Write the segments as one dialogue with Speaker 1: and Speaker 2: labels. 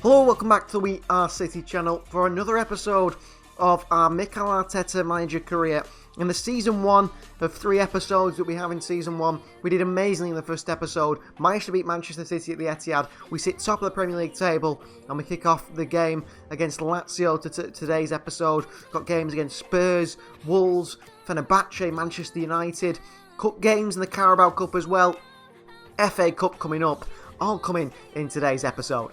Speaker 1: Hello, welcome back to the We Are City channel for another episode of our Mikel Arteta manager career. In the season 1 of 3 episodes that we have in season 1, we did amazingly in the first episode, managed to beat Manchester City at the Etihad, we sit top of the Premier League table, and we kick off the game against Lazio to today's episode. Got games against Spurs, Wolves, Fenerbahce, Manchester United, cup games in the Carabao Cup as well, FA Cup coming up, all coming in today's episode.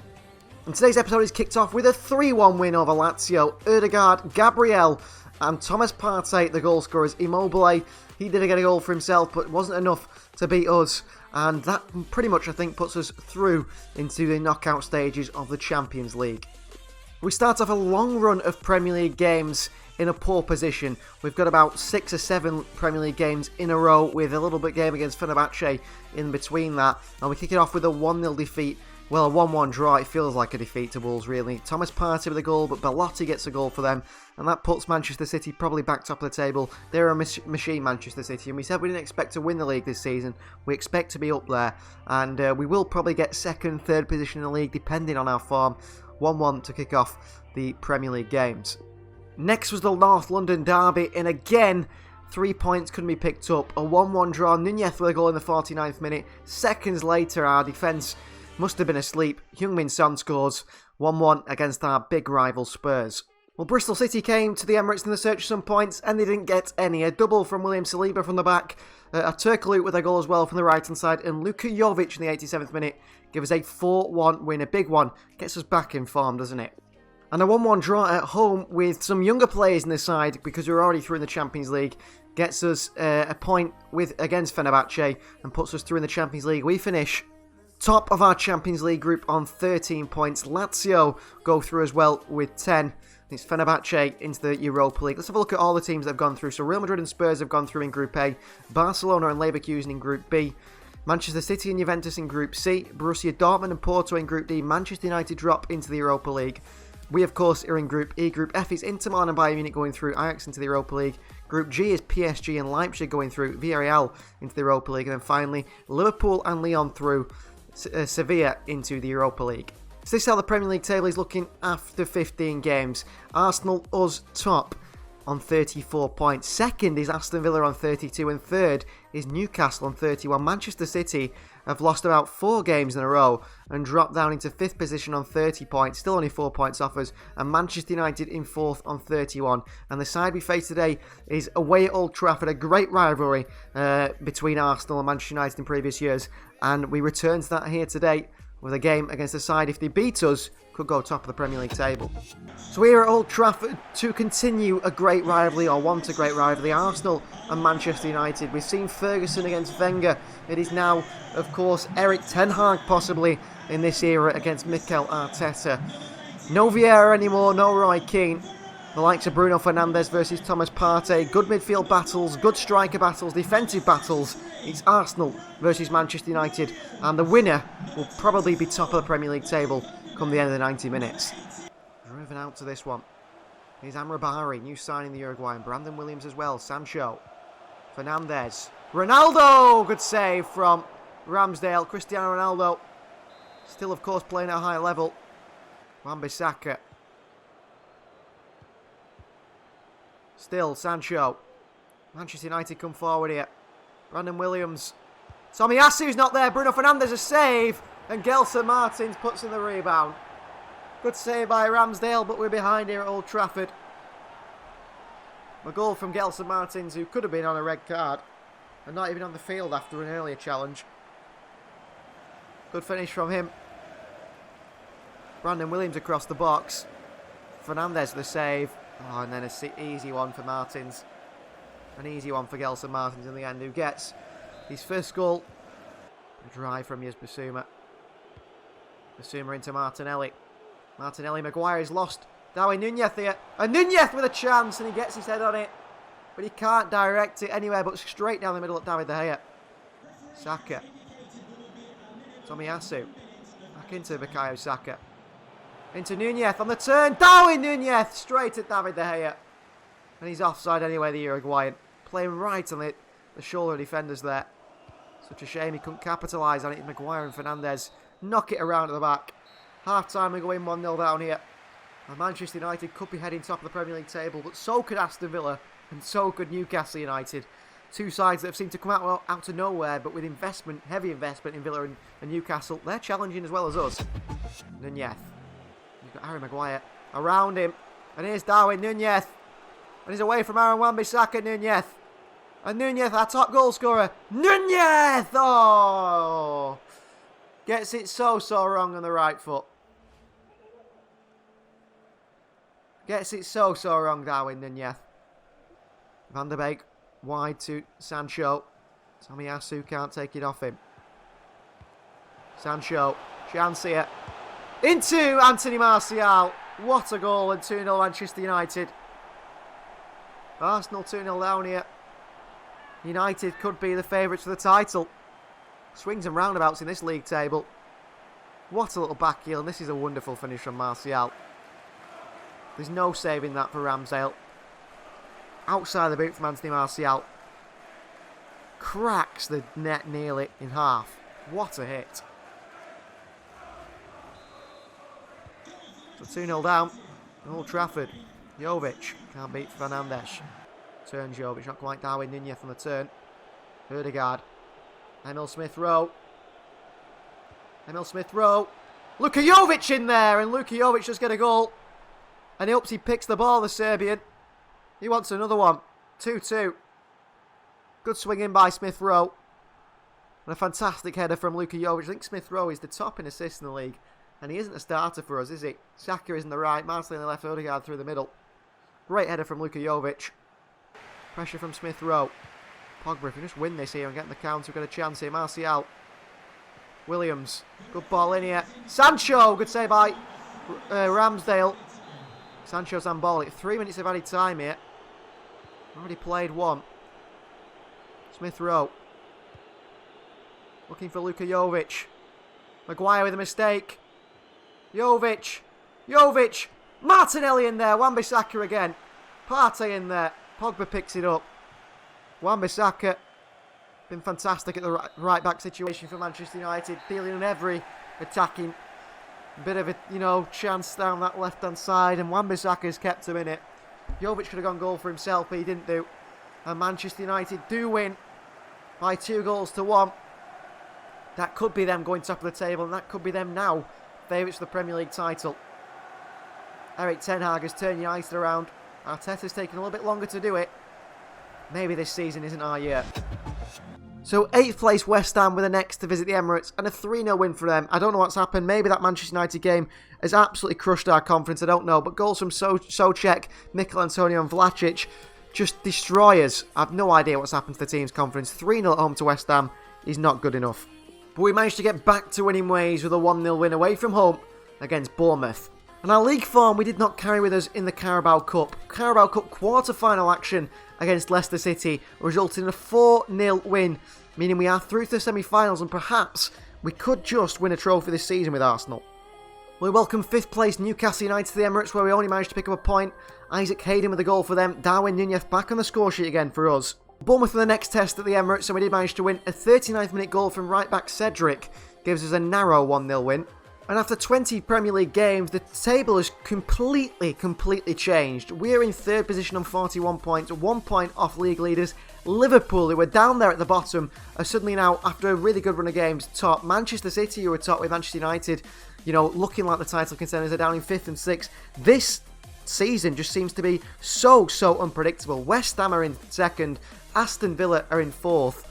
Speaker 1: And today's episode is kicked off with a 3-1 win over Lazio. Odegaard, Gabriel and Thomas Partey, the goal scorers. Immobile, he didn't get a goal for himself, but it wasn't enough to beat us. And that pretty much, I think, puts us through into the knockout stages of the Champions League. We start off a long run of Premier League games in a poor position. We've got about 6 or 7 Premier League games in a row with a little bit game against Fenerbahce in between that. And we kick it off with a 1-0 defeat. Well, a 1-1 draw, it feels like a defeat to Wolves, really. Thomas Partey with a goal, but Belotti gets a goal for them, and that puts Manchester City probably back top of the table. They're a machine, Manchester City, and we said we didn't expect to win the league this season. We expect to be up there, and we will probably get second, third position in the league, depending on our form. 1-1 to kick off the Premier League games. Next was the North London derby, and again, 3 points couldn't be picked up. A 1-1 draw, Nunez with a goal in the 49th minute. Seconds later, our defence must have been asleep. Heung-min Son scores 1-1 against our big rival Spurs. Well, Bristol City came to the Emirates in the search of some points, and they didn't get any. A double from William Saliba from the back, a Turkoglu with a goal as well from the right-hand side, and Luka Jovic in the 87th minute give us a 4-1 win. A big one. Gets us back in form, doesn't it? And a 1-1 draw at home with some younger players in the side, because we're already through in the Champions League, gets us a point against Fenerbahce and puts us through in the Champions League. We finish top of our Champions League group on 13 points. Lazio go through as well with 10. It's Fenerbahce into the Europa League. Let's have a look at all the teams that have gone through. So Real Madrid and Spurs have gone through in Group A. Barcelona and Leverkusen in Group B. Manchester City and Juventus in Group C. Borussia Dortmund and Porto in Group D. Manchester United drop into the Europa League. We, of course, are in Group E. Group F is Inter Milan and Bayern Munich going through. Ajax into the Europa League. Group G is PSG and Leipzig going through. Villarreal into the Europa League. And then finally, Liverpool and Lyon through. Sevilla into the Europa League. So this is how the Premier League table is looking after 15 games. Arsenal, us, top on 34 points. Second is Aston Villa on 32, and third is Newcastle on 31. Manchester City have lost about 4 games in a row and dropped down into 5th position on 30 points, still only 4 points off us, and Manchester United in 4th on 31. And the side we face today is away at Old Trafford, a great rivalry between Arsenal and Manchester United in previous years, and we return to that here today with a game against a side, if they beat us, could go top of the Premier League table. So we're at Old Trafford to continue a great rivalry, or want a great rivalry, Arsenal and Manchester United. We've seen Ferguson against Wenger. It is now, of course, Erik ten Hag possibly in this era against Mikel Arteta. No Vieira anymore, no Roy Keane. The likes of Bruno Fernandes versus Thomas Partey. Good midfield battles, good striker battles, defensive battles. It's Arsenal versus Manchester United, and the winner will probably be top of the Premier League table come the end of the 90 minutes. Driven out to this one. Here's Amrabat, new signing the Uruguayan. Brandon Williams as well. Sancho. Fernandes. Ronaldo! Good save from Ramsdale. Cristiano Ronaldo. Still, of course, playing at a high level. Wan-Bissaka. Still, Sancho. Manchester United come forward here. Brandon Williams. Tomiyasu's not there. Bruno Fernandes a save. And Gelson Martins puts in the rebound. Good save by Ramsdale, but we're behind here at Old Trafford. A goal from Gelson Martins, who could have been on a red card. And not even on the field after an earlier challenge. Good finish from him. Brandon Williams across the box. Fernandes the save. Oh, and then an easy one for Martins. An easy one for Gelson Martins in the end, who gets his first goal. A drive from Yves Bissouma. Bissouma into Martinelli. Martinelli, Maguire is lost. Darwin Nunez here. And Nunez with a chance, and he gets his head on it. But he can't direct it anywhere but straight down the middle at David De Gea. Saka. Tomiyasu. Back into Bukayo Saka. Into Nunez on the turn. Darwin Nunez straight at David De Gea. And he's offside anyway, the Uruguayan. Playing right on the shoulder of defenders there. Such a shame he couldn't capitalise on it. Maguire and Fernandes knock it around at the back. Half-time, we go in 1-0 down here. And Manchester United could be heading top of the Premier League table, but so could Aston Villa, and so could Newcastle United. Two sides that have seemed to come out of nowhere, but with investment, heavy investment in Villa and Newcastle, they're challenging as well as us. Nunez. You've got Harry Maguire around him. And here's Darwin, Nunez. And he's away from Aaron Wan-Bissaka, Nunez. And Nunez, our top goal scorer. Nunez! Oh! Gets it so wrong on the right foot. Gets it so wrong, Darwin Nunez. Van der Beek. Wide to Sancho. Tomiyasu can't take it off him. Sancho. Chance here. Into Anthony Martial. What a goal, and 2-0 Manchester United. Arsenal 2-0 down here. United could be the favourites for the title. Swings and roundabouts in this league table. What a little back heel, and this is a wonderful finish from Martial. There's no saving that for Ramsdale. Outside the boot from Anthony Martial. Cracks the net nearly in half. What a hit. So 2-0 down. Old Trafford. Jovic can't beat Fernandes. Turns Jovic, not quite Darwin Nunez on the turn. Ødegaard. Emil Smith-Rowe. Emil Smith-Rowe. Luka Jovic in there, and Luka Jovic does get a goal. And he hopes he picks the ball, the Serbian. He wants another one. 2-2. Good swing in by Smith-Rowe. And a fantastic header from Luka Jovic. I think Smith-Rowe is the top in assists in the league. And he isn't a starter for us, is he? Saka is in the right, Martinelli in the left, Ødegaard through the middle. Great header from Luka Jovic. Pressure from Smith-Rowe. Pogba, if we just win this here and get the counter, we've got a chance here. Martial. Williams. Good ball in here. Sancho! Good save by Ramsdale. Sancho's on ball. 3 minutes of added time here. Already played one. Smith-Rowe. Looking for Luka Jovic. Maguire with a mistake. Jovic. Jovic. Martinelli in there. Wan-Bissaka again. Partey in there. Pogba picks it up. Wan-Bissaka. Been fantastic at the right back situation for Manchester United. Dealing in every attacking bit of a, chance down that left-hand side. And Wan-Bissaka's kept him in it. Jovic could have gone goal for himself, but he didn't do. And Manchester United do win by 2-1. That could be them going top of the table, and that could be them now favourites for the Premier League title. Erik Ten Hag has turned United around. Arteta's taken a little bit longer to do it. Maybe this season isn't our year. So 8th place West Ham were the next to visit the Emirates, and a 3-0 win for them. I don't know what's happened. Maybe that Manchester United game has absolutely crushed our confidence. I don't know. But goals from Souček, Mikel Antonio and Vlasic just destroy us. I have no idea what's happened to the team's confidence. 3-0 at home to West Ham is not good enough. But we managed to get back to winning ways with a 1-0 win away from home against Bournemouth. And our league form we did not carry with us in the Carabao Cup. Carabao Cup quarter-final action against Leicester City resulted in a 4-0 win, meaning we are through to the semi-finals and perhaps we could just win a trophy this season with Arsenal. We welcome 5th place Newcastle United to the Emirates, where we only managed to pick up a point. Isaac Hayden with a goal for them. Darwin Nunez back on the score sheet again for us. Bournemouth for the next test at the Emirates, and we did manage to win. A 39th minute goal from right back Cedric gives us a narrow 1-0 win. And after 20 Premier League games, the table has completely changed. We're in 3rd position on 41 points, 1 point off league leaders. Liverpool, who were down there at the bottom, are suddenly now, after a really good run of games, top. Manchester City, who are top with Manchester United, looking like the title contenders, are down in 5th and 6th. This season just seems to be so unpredictable. West Ham are in 2nd, Aston Villa are in 4th.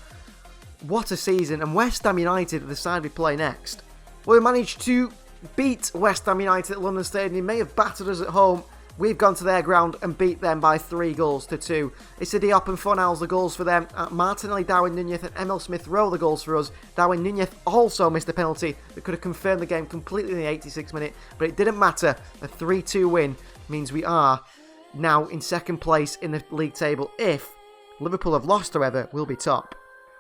Speaker 1: What a season, and West Ham United are the side we play next. Well, we managed to beat West Ham United at London Stadium. They may have battered us at home. We've gone to their ground and beat them by 3-2. Issa Diop and Fornals the goals for them. Martinelli, Darwin Nunez and Emil Smith-Rowe the goals for us. Darwin Nunez also missed a penalty that could have confirmed the game completely in the 86th minute, but it didn't matter. A 3-2 win means we are now in 2nd place in the league table. If Liverpool have lost, however, we'll be top.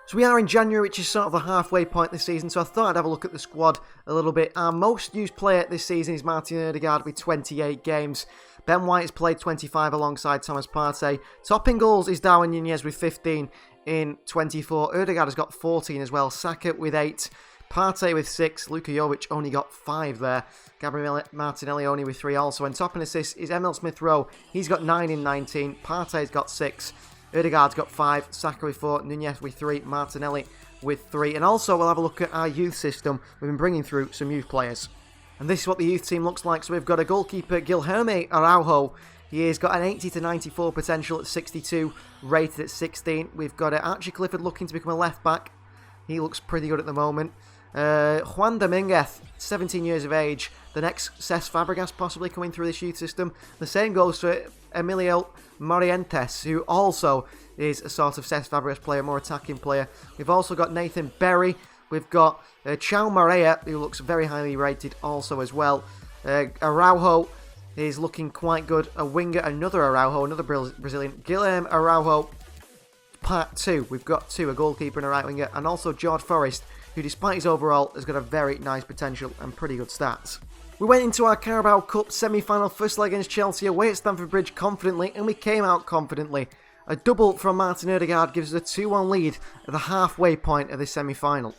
Speaker 1: So we are in January, which is sort of the halfway point this season, so I thought I'd have a look at the squad a little bit. Our most used player this season is Martin Ødegaard with 28 games. Ben White has played 25 alongside Thomas Partey. Topping goals is Darwin Nunez with 15 in 24. Ødegaard has got 14 as well. Saka with 8. Partey with 6, Luka Jovic only got 5 there. Gabriel Martinelli only with 3 also. And top in assists is Emil Smith-Rowe. He's got 9 in 19. Partey's got 6. Ødegaard's got 5. Saka with 4. Nunez with 3. Martinelli with 3. And also we'll have a look at our youth system. We've been bringing through some youth players. And this is what the youth team looks like. So we've got a goalkeeper, Guilherme Araujo. He has got an 80 to 94 potential at 62, rated at 16. We've got Archie Clifford looking to become a left back. He looks pretty good at the moment. Juan Dominguez, 17 years of age. The next Cesc Fabregas possibly coming through this youth system. The same goes for Emilio Morientes, who also is a sort of Cesc Fabregas player, more attacking player. We've also got Nathan Berry. We've got Chao Maria, who looks very highly rated also as well. Araujo is looking quite good. A winger, another Araujo, another Brazilian. Guilherme Araujo, part 2. We've got 2, a goalkeeper and a right winger. And also George Forrest, who despite his overall has got a very nice potential and pretty good stats. We went into our Carabao Cup semi-final first leg against Chelsea away at Stamford Bridge confidently, and we came out confidently. A double from Martin Ødegaard gives us a 2-1 lead at the halfway point of this semi-final.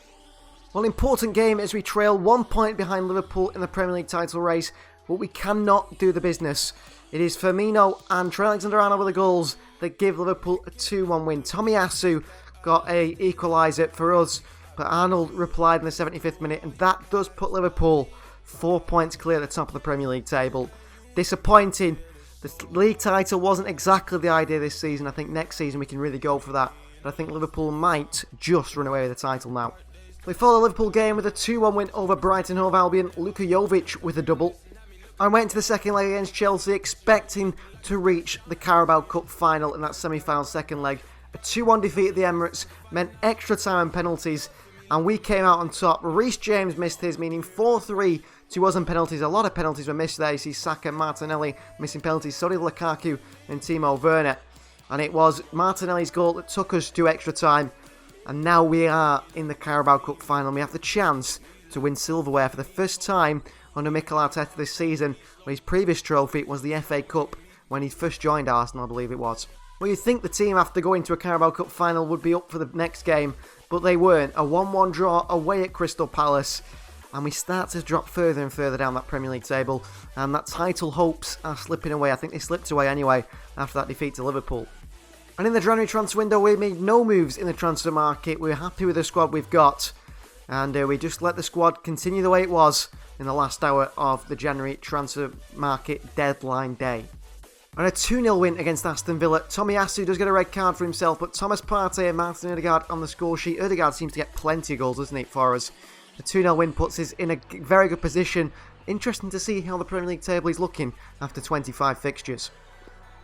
Speaker 1: Well, important game as we trail 1 point behind Liverpool in the Premier League title race, but we cannot do the business. It is Firmino and Trent Alexander-Arnold with the goals that give Liverpool a 2-1 win. Tomiyasu got a equaliser for us, but Arnold replied in the 75th minute, and that does put Liverpool 4 points clear at the top of the Premier League table. Disappointing. The league title wasn't exactly the idea this season. I think next season we can really go for that, but I think Liverpool might just run away with the title now. We follow the Liverpool game with a 2-1 win over Brighton Hove Albion. Luka Jovic with a double. I went to the second leg against Chelsea expecting to reach the Carabao Cup final in that semi-final second leg. A 2-1 defeat at the Emirates meant extra time and penalties, and we came out on top. Reece James missed his, meaning 4-3 to us on penalties. A lot of penalties were missed there. You see Saka and Martinelli missing penalties. So did Lukaku and Timo Werner. And it was Martinelli's goal that took us to extra time. And now we are in the Carabao Cup final. We have the chance to win silverware for the first time under Mikel Arteta this season. His previous trophy was the FA Cup when he first joined Arsenal, I believe it was. Well, you'd think the team, after going to a Carabao Cup final, would be up for the next game, but they weren't. A 1-1 draw away at Crystal Palace, and we start to drop further and further down that Premier League table, and that title hopes are slipping away. I think they slipped away anyway after that defeat to Liverpool. And in the January transfer window, we made no moves in the transfer market. We're happy with the squad we've got, and we just let the squad continue the way it was in the last hour of the January transfer market deadline day. And a 2-0 win against Aston Villa. Tomiyasu does get a red card for himself, but Thomas Partey and Martin Ødegaard on the score sheet. Ødegaard seems to get plenty of goals, doesn't he, for us? A 2-0 win puts us in a very good position. Interesting to see how the Premier League table is looking after 25 fixtures.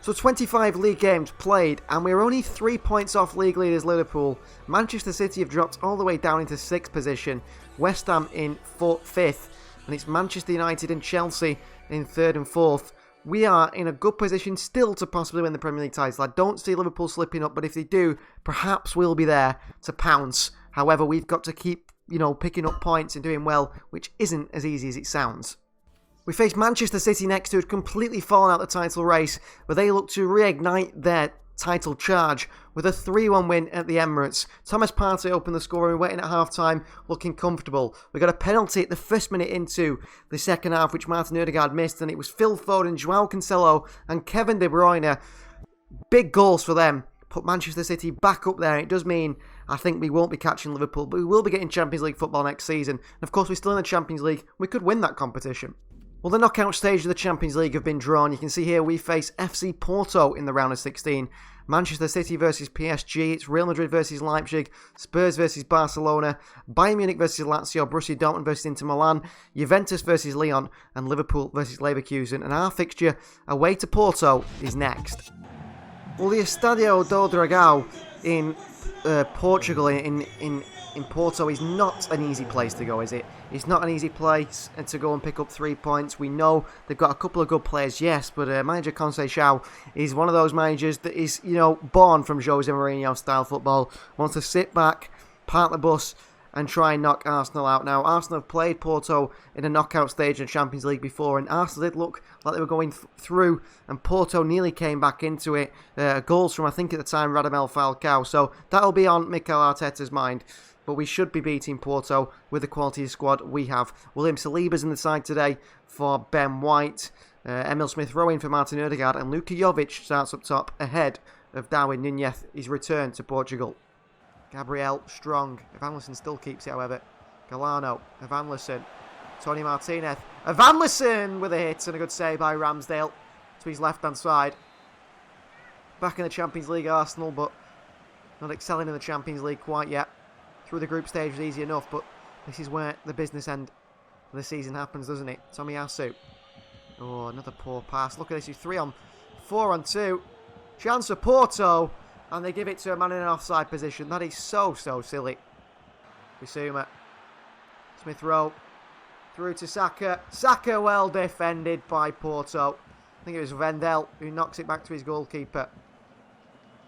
Speaker 1: So 25 league games played, and we're only 3 points off league leaders Liverpool. Manchester City have dropped all the way down into 6th position. West Ham in 5th, and it's Manchester United and Chelsea in 3rd and 4th. We are in a good position still to possibly win the Premier League title. I don't see Liverpool slipping up, but if they do, perhaps we'll be there to pounce. However, we've got to keep, picking up points and doing well, which isn't as easy as it sounds. We face Manchester City next, who had completely fallen out the title race, but they look to reignite their title charge with a 3-1 win at the Emirates. Thomas Partey opened the score and we went in at half-time looking comfortable. We got a penalty at the first minute into the second half, which Martin Ødegaard missed, and it was Phil Foden, João Cancelo and Kevin De Bruyne. Big goals for them. Put Manchester City back up there. It does mean I think we won't be catching Liverpool, but we will be getting Champions League football next season. And of course, we're still in the Champions League. We could win that competition. Well, the knockout stage of the Champions League have been drawn. You can see here we face FC Porto in the round of 16. Manchester City versus PSG. It's Real Madrid versus Leipzig. Spurs versus Barcelona. Bayern Munich versus Lazio. Borussia Dortmund versus Inter Milan. Juventus versus Lyon. And Liverpool versus Leverkusen. And our fixture away to Porto is next. Well, the Estadio do Dragão in Portugal, in Porto, is not an easy place to go, is it? It's not an easy place to go and pick up 3 points. We know they've got a couple of good players, yes, but manager Conceição is one of those managers that is, born from Jose Mourinho style football. Wants to sit back, park the bus, and try and knock Arsenal out. Now, Arsenal have played Porto in a knockout stage in the Champions League before, and Arsenal did look like they were going through, and Porto nearly came back into it. Goals from, I think at the time, Radamel Falcao. So that'll be on Mikel Arteta's mind. but we should be beating Porto with the quality of squad we have. William Saliba's in the side today for Ben White. Emil Smith-Rowe in for Martin Odegaard, and Luka Jovic starts up top ahead of Darwin Nunez. He's returned to Portugal. Gabriel strong. Evanilson still keeps it, however. Galano, Evanilson, Tony Martinez. Evanilson with a hit and a good save by Ramsdale to his left-hand side. Back in the Champions League, Arsenal, but not excelling in the Champions League quite yet. Through the group stage was easy enough, but this is where the business end of the season happens, doesn't it? Tomiyasu. Oh, another poor pass. Look at this. He's 4-on-2. Chance for Porto. And they give it to a man in an offside position. That is so silly. Bissouma. Smith-Rowe. Through to Saka. Saka well defended by Porto. I think it was Vendel who knocks it back to his goalkeeper.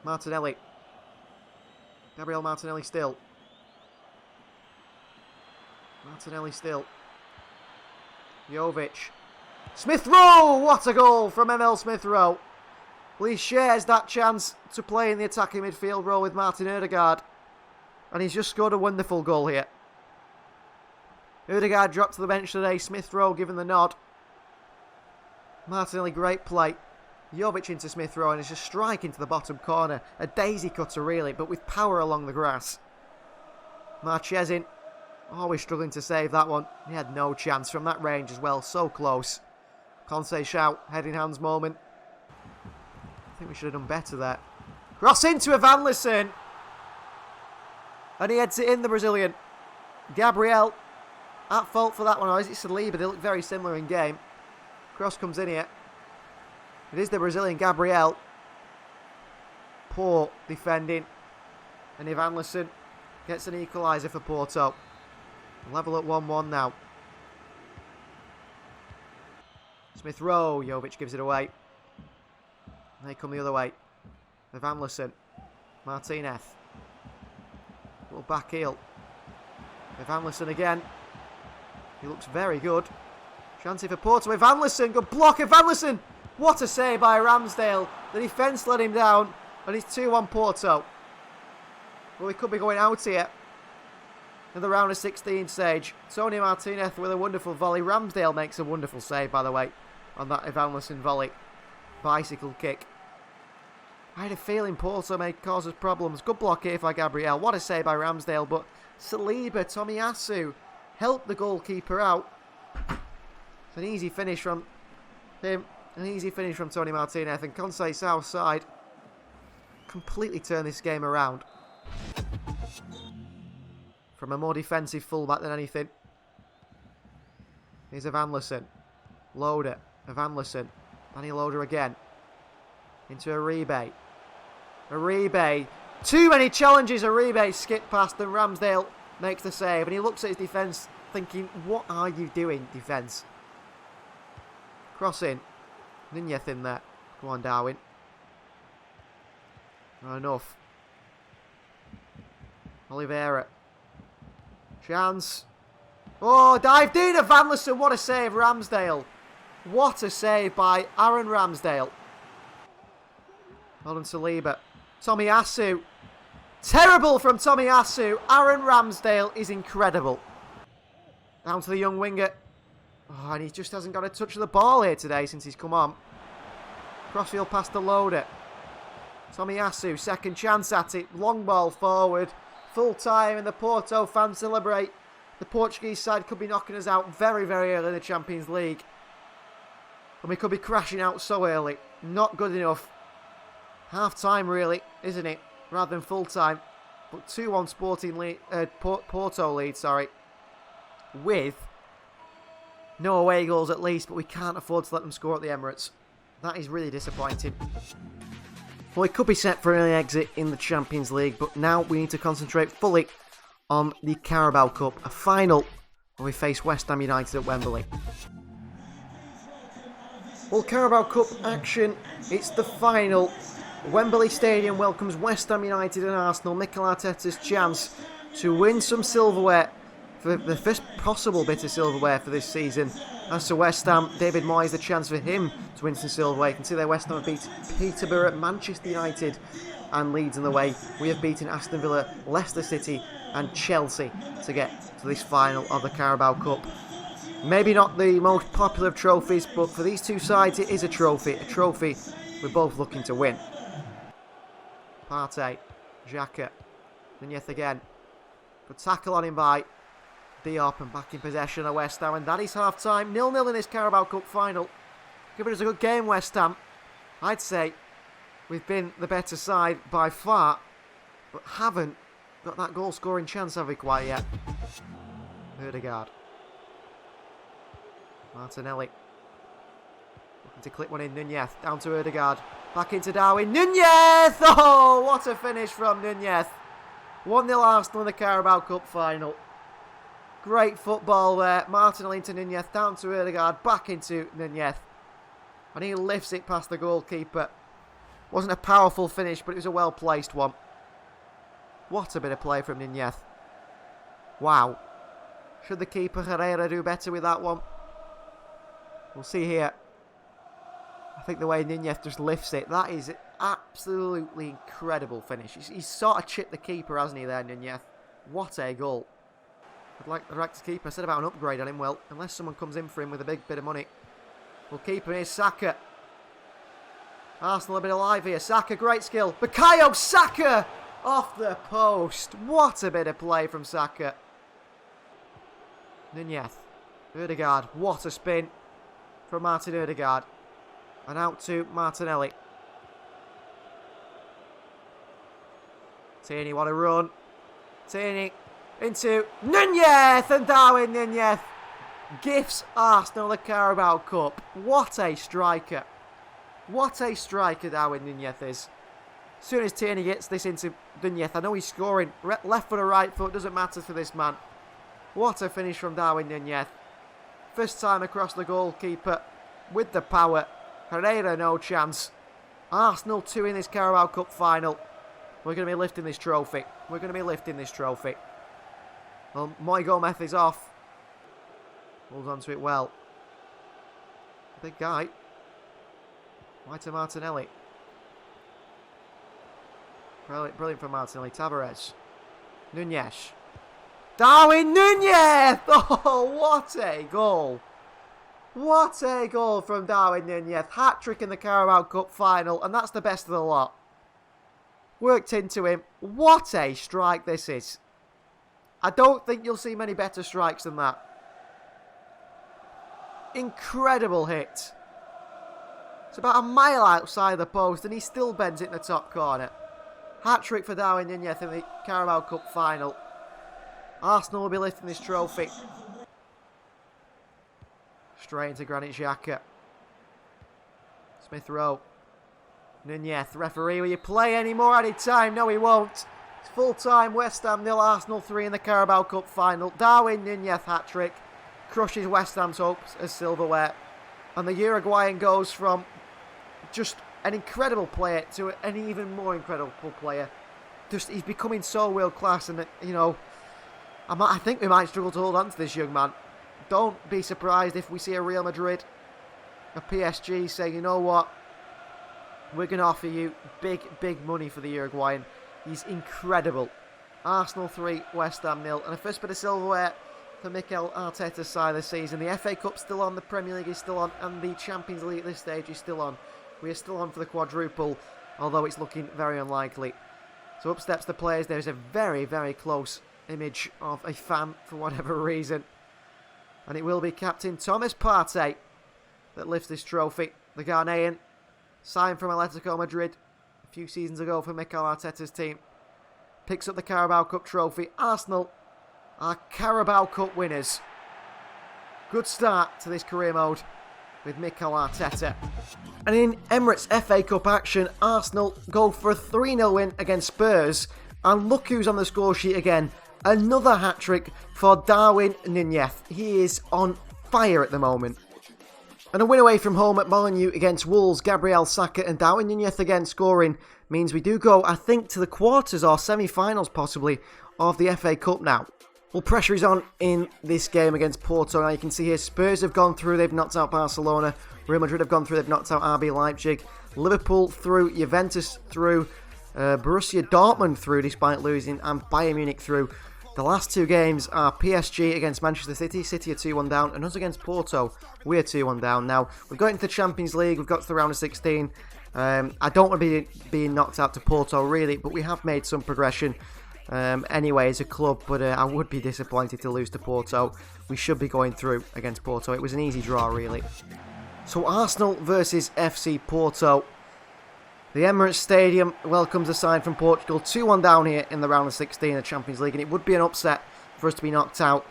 Speaker 1: Martinelli. Gabriel Martinelli still. Martinelli still. Jovic. Smith-Rowe! What a goal from Emil Smith-Rowe. Well, he shares that chance to play in the attacking midfield role with Martin Odegaard. And he's just scored a wonderful goal here. Odegaard dropped to the bench today. Smith-Rowe given the nod. Martinelli, great play. Jovic into Smith-Rowe and it's just strike into the bottom corner. A daisy cutter really, but with power along the grass. Marchesin. Oh, we're struggling to save that one. He had no chance from that range as well. So close. Conte shout. Heading hands moment. I think we should have done better there. Cross into Evanilson. And he heads it in, the Brazilian. Gabriel. At fault for that one. Or is it Saliba? They look very similar in game. Cross comes in here. It is the Brazilian Gabriel. Poor defending. And Evanilson gets an equaliser for Porto. Level at 1-1 now. Smith-Rowe. Jovic gives it away. They come the other way. Evanilson. Martinez. Little back heel. Evanilson again. He looks very good. Chance for Porto. Evanilson. Good block. Evanilson. What a save by Ramsdale. The defence let him down. And it's 2-1 Porto. Well, we could be going out here in the round of 16 stage. Tony Martinez with a wonderful volley. Ramsdale makes a wonderful save, by the way, on that Evanilson volley. Bicycle kick. I had a feeling Porto may cause us problems. Good block here by Gabriel. What a save by Ramsdale. But Saliba, Tomiyasu helped the goalkeeper out. It's an easy finish from him. An easy finish from Tony Martinez. And Conte south side completely turned this game around. From a more defensive fullback than anything. Here's Evanilson. Loader. Evanilson. Danny Loader again. Into Uribe. Uribe. Too many challenges. Uribe skipped past and Ramsdale makes the save. And he looks at his defence thinking, what are you doing, defence? Cross in. Nunez in there. Come on, Darwin. Not enough. Oliveira. Chance. Oh, dived in. Evanilson. What a save, Ramsdale. What a save by Aaron Ramsdale. Well done, Saliba. Tomiyasu. Terrible from Tomiyasu. Aaron Ramsdale is incredible. Down to the young winger. Oh, and he just hasn't got a touch of the ball here today since he's come on. Crossfield past the Loader. Tomiyasu, second chance at it. Long ball forward. Full time and the Porto fans celebrate. The Portuguese side could be knocking us out very, very early in the Champions League. And we could be crashing out so early. Not good enough. Half time really, isn't it? Rather than full time. But 2-1 Sporting lead, Porto lead, sorry. With no away goals at least, but we can't afford to let them score at the Emirates. That is really disappointing. Well, we could be set for an early exit in the Champions League, but now we need to concentrate fully on the Carabao Cup, a final where we face West Ham United at Wembley. Well, Carabao Cup action, it's the final. Wembley Stadium welcomes West Ham United and Arsenal. Mikel Arteta's chance to win some silverware, for the first possible bit of silverware for this season. As to West Ham, David Moyes, the chance for him to win some silverware. You can see there West Ham have beat Peterborough, Manchester United and Leeds in the way. We have beaten Aston Villa, Leicester City and Chelsea to get to this final of the Carabao Cup. Maybe not the most popular of trophies, but for these two sides it is a trophy we're both looking to win. Partey, Xhaka, Nunez again. Good tackle on him by Diop, and back in possession of West Ham, and that is half time. 0-0 in this Carabao Cup final. Given us a good game, West Ham. I'd say we've been the better side by far, but haven't got that goal scoring chance, have we, quite yet? Ødegaard. Martinelli. Looking to clip one in. Nunez. Down to Ødegaard. Back into Darwin. Nunez! Oh, what a finish from Nunez. 1-0 Arsenal in the Carabao Cup final. Great football there. Martinelli into Nunez. Down to Ødegaard. Back into Nunez. And he lifts it past the goalkeeper. Wasn't a powerful finish, but it was a well-placed one. What a bit of play from Nunez. Wow. Should the keeper Herrera do better with that one? We'll see here. I think the way Nunez just lifts it, that is absolutely incredible finish. He's sort of chipped the keeper, hasn't he, there, Nunez? What a goal. I'd like to keep. I said about an upgrade on him. Well, unless someone comes in for him with a big bit of money. We'll keep him. Here's Saka. Arsenal a bit alive here. Saka, great skill. Bukayo Saka off the post. What a bit of play from Saka. Nunez. Ødegaard. What a spin from Martin Ødegaard. And out to Martinelli. Tierney, what a run. Tierney into Nunez, and Darwin Nunez gifts Arsenal the Carabao Cup. What a striker. What a striker Darwin Nunez is. As soon as Tierney gets this into Nunez, I know he's scoring. Left foot or right foot, doesn't matter for this man. What a finish from Darwin Nunez. First time across the goalkeeper with the power. Herrera, no chance. Arsenal 2 in this Carabao Cup final. We're going to be lifting this trophy. We're going to be lifting this trophy. Well, Moy Gomez is off. Holds on to it well. Big guy. Right to Martinelli. Brilliant from Martinelli. Tavares. Nunez. Darwin Nunez! Oh, what a goal. What a goal from Darwin Nunez. Hat-trick in the Carabao Cup final, and that's the best of the lot. Worked into him. What a strike this is. I don't think you'll see many better strikes than that. Incredible hit. It's about a mile outside the post, and he still bends it in the top corner. Hat-trick for Darwin Nunez in the Carabao Cup final. Arsenal will be lifting this trophy. Straight into Granit Xhaka. Smith Rowe. Nunez, referee, will you play any more added time? No, he won't. It's full time. West Ham 0, Arsenal 3 in the Carabao Cup final. Darwin Nunez hat-trick. Crushes West Ham's hopes as silverware. And the Uruguayan goes from just an incredible player to an even more incredible player. Just, he's becoming so world class, and you know, I think we might struggle to hold on to this young man. Don't be surprised if we see a Real Madrid, a PSG say, you know what, we're going to offer you big money for the Uruguayan. He's incredible. Arsenal 3, West Ham 0, and a first bit of silverware for Mikel Arteta's side of the season. The FA Cup's still on, the Premier League is still on, and the Champions League at this stage is still on. We are still on for the quadruple, although it's looking very unlikely. So up steps the players. There's a very close image of a fan for whatever reason. And it will be Captain Thomas Partey that lifts this trophy. The Ghanaian, signed from Atletico Madrid a few seasons ago for Mikel Arteta's team, picks up the Carabao Cup trophy. Arsenal are Carabao Cup winners. Good start to this career mode with Mikel Arteta. And in Emirates FA Cup action, Arsenal go for a 3-0 win against Spurs. And look who's on the score sheet again. Another hat-trick for Darwin Nunez. He is on fire at the moment. And a win away from home at Molineux against Wolves. Gabriel Saka and Darwin Nunez again scoring means we do go, I think, to the quarters or semi-finals possibly of the FA Cup now. Well, pressure is on in this game against Porto. Now you can see here Spurs have gone through, they've knocked out Barcelona. Real Madrid have gone through, they've knocked out RB Leipzig. Liverpool through, Juventus through, Borussia Dortmund through despite losing, and Bayern Munich through. The last two games are PSG against Manchester City. City are 2-1 down, and us against Porto. We're 2-1 down. Now, we've got into the Champions League. We've got to the round of 16. I don't want to be being knocked out to Porto, really, but we have made some progression anyway as a club. But I would be disappointed to lose to Porto. We should be going through against Porto. It was an easy draw, really. So, Arsenal versus FC Porto. The Emirates Stadium welcomes a side from Portugal, 2-1 down here in the round of 16 of the Champions League, and it would be an upset for us to be knocked out.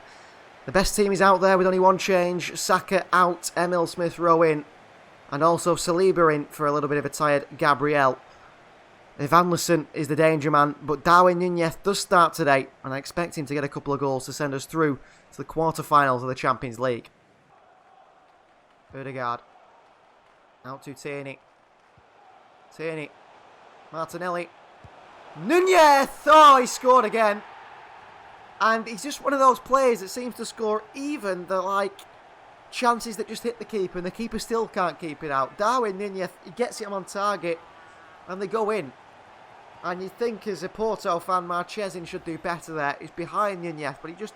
Speaker 1: The best team is out there with only one change. Saka out, Emil Smith-Rowe in, and also Saliba in for a little bit of a tired Gabriel. Evanilson is the danger man, but Darwin Nunez does start today, and I expect him to get a couple of goals to send us through to the quarterfinals of the Champions League. Odegaard. Out to Tierney. Tierney, Martinelli, Nunez! Oh, he scored again. And he's just one of those players that seems to score even the, chances that just hit the keeper, and the keeper still can't keep it out. Darwin Nunez, he gets it on target, and they go in. And you think, as a Porto fan, Marchesin should do better there. He's behind Nunez, but he just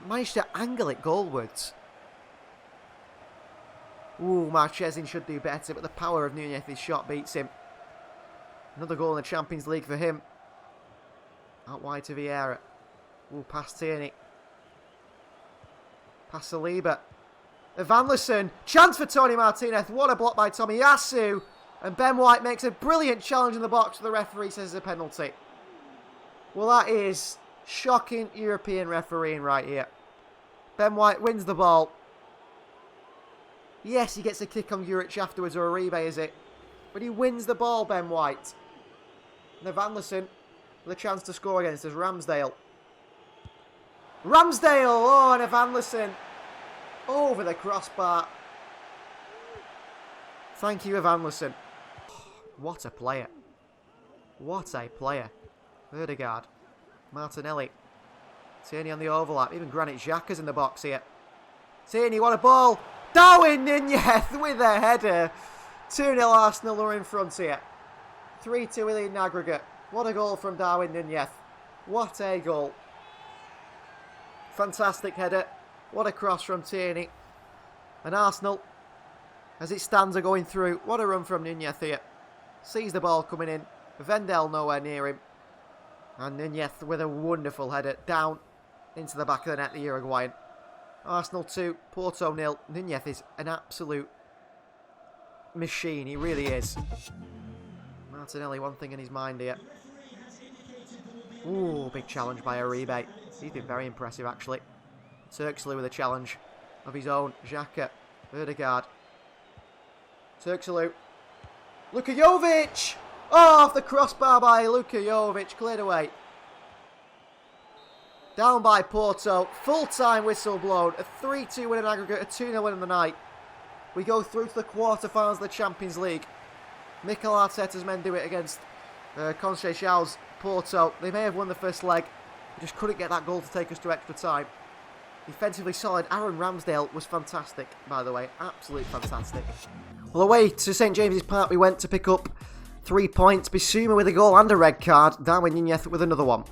Speaker 1: managed to angle it goalwards. Ooh, Marchesin should do better, but the power of Nunez's shot beats him. Another goal in the Champions League for him. Out wide to Vieira. Ooh, past Tierney. Past Saliba. Evanilson. Chance for Tony Martinez. What a block by Tomiyasu. And Ben White makes a brilliant challenge in the box. The referee says it's a penalty. Well, that is shocking European refereeing right here. Ben White wins the ball. Yes, he gets a kick on Juric afterwards, or Uribe, is it? But he wins the ball, Ben White. And Evanilson with a chance to score against us, Ramsdale. Ramsdale! Oh, and Evanilson over the crossbar. Thank you, Evanilson. What a player. What a player. Odegaard. Martinelli. Tierney on the overlap. Even Granit Xhaka's in the box here. Tierney, what a ball! Darwin Nunez with a header. 2-0 Arsenal are in front here. 3-2 in aggregate. What a goal from Darwin Nunez. What a goal. Fantastic header. What a cross from Tierney. And Arsenal, as it stands, are going through. What a run from Nunez here. Sees the ball coming in. Vendel nowhere near him. And Nunez with a wonderful header down into the back of the net, the Uruguayan. Arsenal 2, Porto 0. Nunez is an absolute machine. He really is. Martinelli, one thing in his mind here. Ooh, big challenge by Uribe. He's been very impressive, actually. Turkoglu with a challenge of his own. Xhaka, Odegaard. Turkoglu. Luka Jovic! Oh, off the crossbar by Luka Jovic. Cleared away. Down by Porto. Full-time whistle blown. A 3-2 win in aggregate. A 2-0 win in the night. We go through to the quarterfinals of the Champions League. Mikel Arteta's men do it against Conceição's Porto. They may have won the first leg. They just couldn't get that goal to take us to extra time. Defensively solid. Aaron Ramsdale was fantastic, by the way. Absolutely fantastic. Well, away to St James's Park we went to pick up 3 points. Bissouma with a goal and a red card. Darwin Nunez with another one.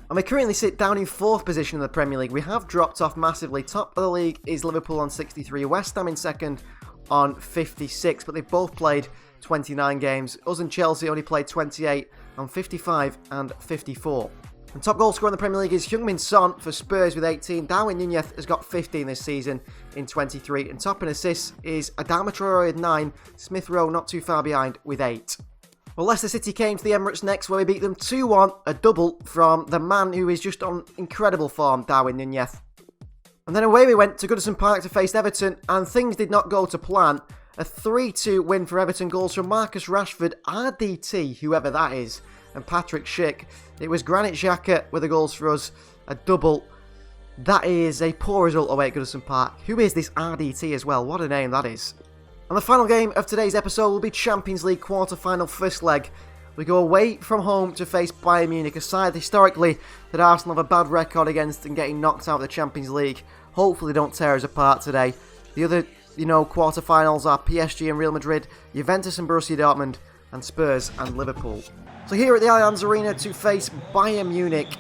Speaker 1: And we currently sit down in 4th position in the Premier League. We have dropped off massively. Top of the league is Liverpool on 63. West Ham in 2nd on 56. But they've both played 29 games. Us and Chelsea only played 28 on 55 and 54. And top goal scorer in the Premier League is Heung-min Son for Spurs with 18. Darwin Nunez has got 15 this season in 23. And top in assists is Adama Traore with 9. Smith-Rowe not too far behind with 8. Well, Leicester City came to the Emirates next, where we beat them 2-1, a double from the man who is just on incredible form, Darwin Nunez. And then away we went to Goodison Park to face Everton, and things did not go to plan. A 3-2 win for Everton, goals from Marcus Rashford, RDT, whoever that is, and Patrick Schick. It was Granit Xhaka with the goals for us, a double. That is a poor result away at Goodison Park. Who is this RDT as well? What a name that is. And the final game of today's episode will be Champions League quarter-final first leg. We go away from home to face Bayern Munich, a side historically that Arsenal have a bad record against and getting knocked out of the Champions League. Hopefully they don't tear us apart today. The other, quarter-finals are PSG and Real Madrid, Juventus and Borussia Dortmund, and Spurs and Liverpool. So here at the Allianz Arena to face Bayern Munich.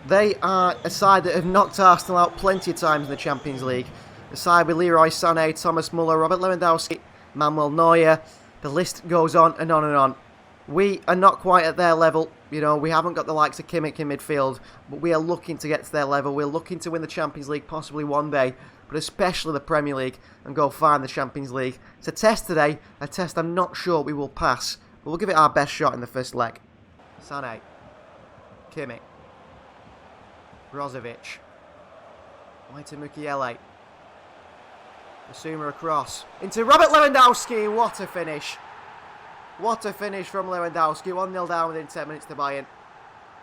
Speaker 1: They are a side that have knocked Arsenal out plenty of times in the Champions League. A side with Leroy Sané, Thomas Muller, Robert Lewandowski, Manuel Neuer. The list goes on and on and on. We are not quite at their level. You know, we haven't got the likes of Kimmich in midfield, but we are looking to get to their level. We're looking to win the Champions League possibly one day, but especially the Premier League, and go far in the Champions League. It's a test today, a test I'm not sure we will pass, but we'll give it our best shot in the first leg. Sané, Kimmich, Brozovic, wide to Mukiele, Basuma across, into Robert Lewandowski. What a finish. What a finish from Lewandowski. 1-0 down within 10 minutes to Bayern.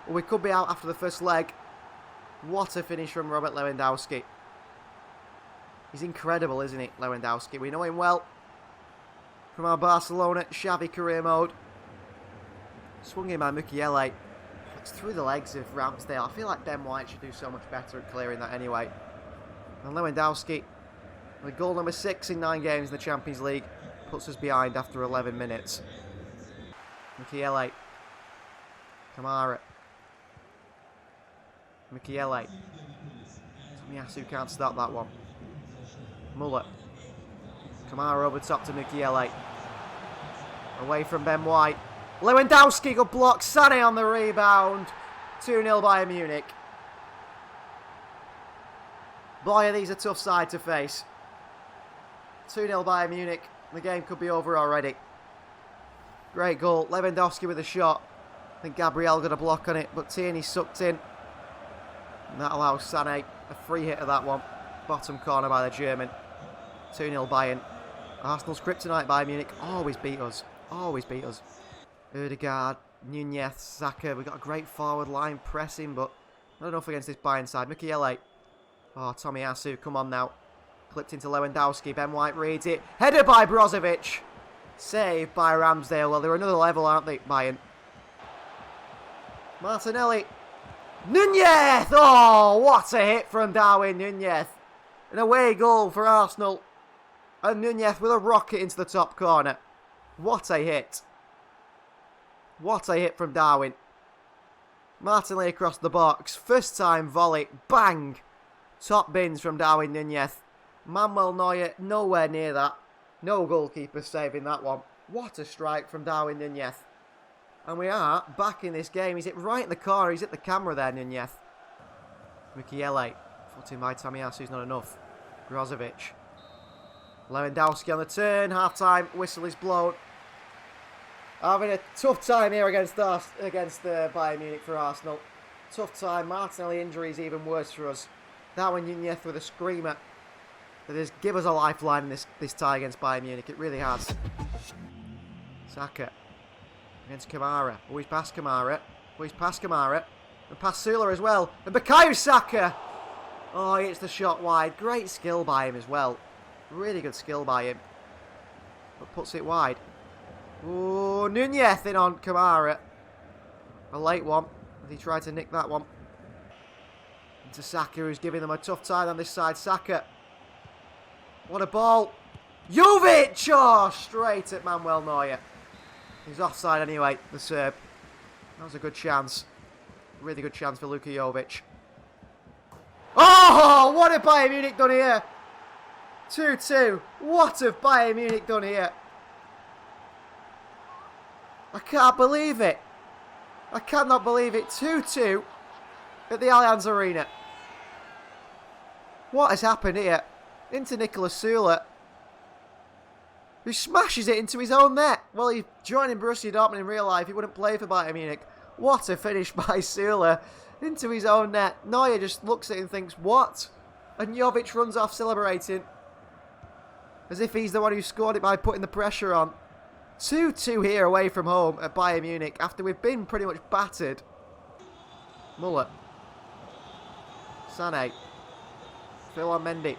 Speaker 1: Well, we could be out after the first leg. What a finish from Robert Lewandowski. He's incredible, isn't he, Lewandowski? We know him well from our Barcelona Xavi career mode. Swung in by Mukiele. It's through the legs of Ramsdale. I feel like Ben White should do so much better at clearing that anyway. And Lewandowski, with goal number 6 in 9 games in the Champions League, puts us behind after 11 minutes. Mukiele. Kamara. Mukiele. Tomiyasu can't stop that one. Muller. Kamara over top to Mukiele. Away from Ben White. Lewandowski, good block. Sané on the rebound. 2-0 Bayern Munich. Boy, are these a tough side to face. 2-0 Bayern Munich. The game could be over already. Great goal. Lewandowski with a shot. I think Gabriel got a block on it, but Tierney sucked in. And that allows Sané a free hit of that one. Bottom corner by the German. 2-0 Bayern. Arsenal's kryptonite, Bayern Munich. Always beat us. Always beat us. Odegaard, Nunez, Saka. We've got a great forward line pressing, but not enough against this Bayern side. Mukiele. Oh, Tomiyasu, come on now. Clipped into Lewandowski. Ben White reads it. Headed by Brozovic. Saved by Ramsdale. Well, they're another level, aren't they, Bayern? Martinelli. Nunez! Oh, what a hit from Darwin Nunez. An away goal for Arsenal. And Nunez with a rocket into the top corner. What a hit. What a hit from Darwin. Martinelli across the box. First time volley. Bang. Top bins from Darwin Nunez. Manuel Neuer nowhere near that. No goalkeeper saving that one. What a strike from Darwin Nunez. And we are back in this game. He's hit right in the corner. He's hit the camera there, Nunez. Mukiele. Footing by Tomiyasu's not enough. Brozovic. Lewandowski on the turn. Half-time. Whistle is blown. Having a tough time here against Bayern Munich for Arsenal. Tough time. Martinelli injury is even worse for us. Darwin Nunez with a screamer. That has given us a lifeline in this tie against Bayern Munich. It really has. Saka. Against Kamara. Oh, he's past Kamara. Oh, he's past Kamara. And past Sula as well. And Bukayo Saka. Oh, he hits the shot wide. Great skill by him as well. Really good skill by him. But puts it wide. Oh, Nunez in on Kamara. A late one. He tried to nick that one. Into Saka, who's giving them a tough time on this side. Saka. What a ball. Jovic! Oh, straight at Manuel Neuer. He's offside anyway, the Serb. That was a good chance. Really good chance for Luka Jovic. Oh, what have Bayern Munich done here? 2-2. What have Bayern Munich done here? I can't believe it. I cannot believe it. 2-2 at the Allianz Arena. What has happened here? Into Nicolas Sula, who smashes it into his own net. Well, he's joining Borussia Dortmund in real life. He wouldn't play for Bayern Munich. What a finish by Sula into his own net. Neuer just looks at it and thinks, what? And Jovic runs off celebrating as if he's the one who scored it by putting the pressure on. 2-2 here away from home at Bayern Munich after we've been pretty much battered. Muller. Sané. Phil on Mendy.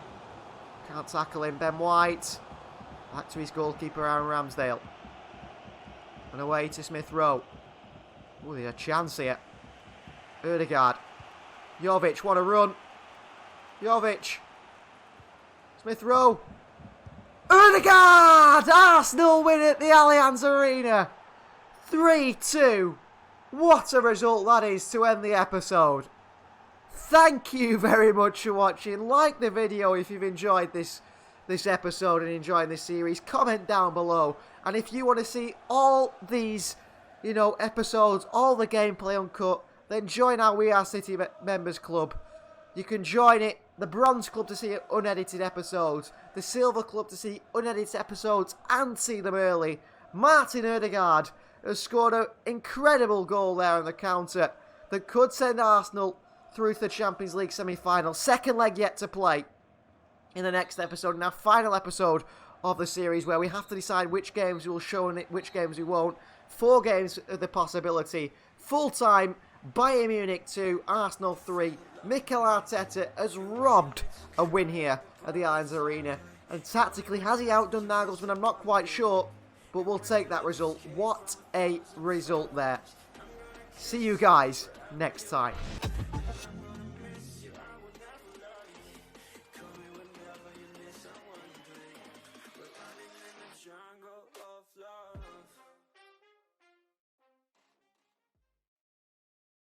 Speaker 1: Can't tackle him. Ben White. Back to his goalkeeper, Aaron Ramsdale. And away to Smith Rowe. Oh, there's a chance here. Odegaard. Jovic, what a run. Jovic. Smith Rowe. Odegaard! Arsenal win at the Allianz Arena. 3-2. What a result that is to end the episode. thank you very much for watching. Like the video if you've enjoyed this episode and enjoying this series. Comment down below. And if you want to see all these, episodes, all the gameplay uncut, then join our We Are City Members Club. You can join it, the Bronze Club to see unedited episodes, the Silver Club to see unedited episodes and see them early. Martin Ødegaard has scored an incredible goal there on the counter that could send Arsenal through to the Champions League semi-final. Second leg yet to play in the next episode, and our final episode of the series, where we have to decide which games we will show and which games we won't. 4 games of the possibility. Full-time, Bayern Munich 2, Arsenal 3. Mikel Arteta has robbed a win here at the Allianz Arena. And tactically, has he outdone Nagelsmann? I'm not quite sure, but we'll take that result. What a result there. See you guys next time.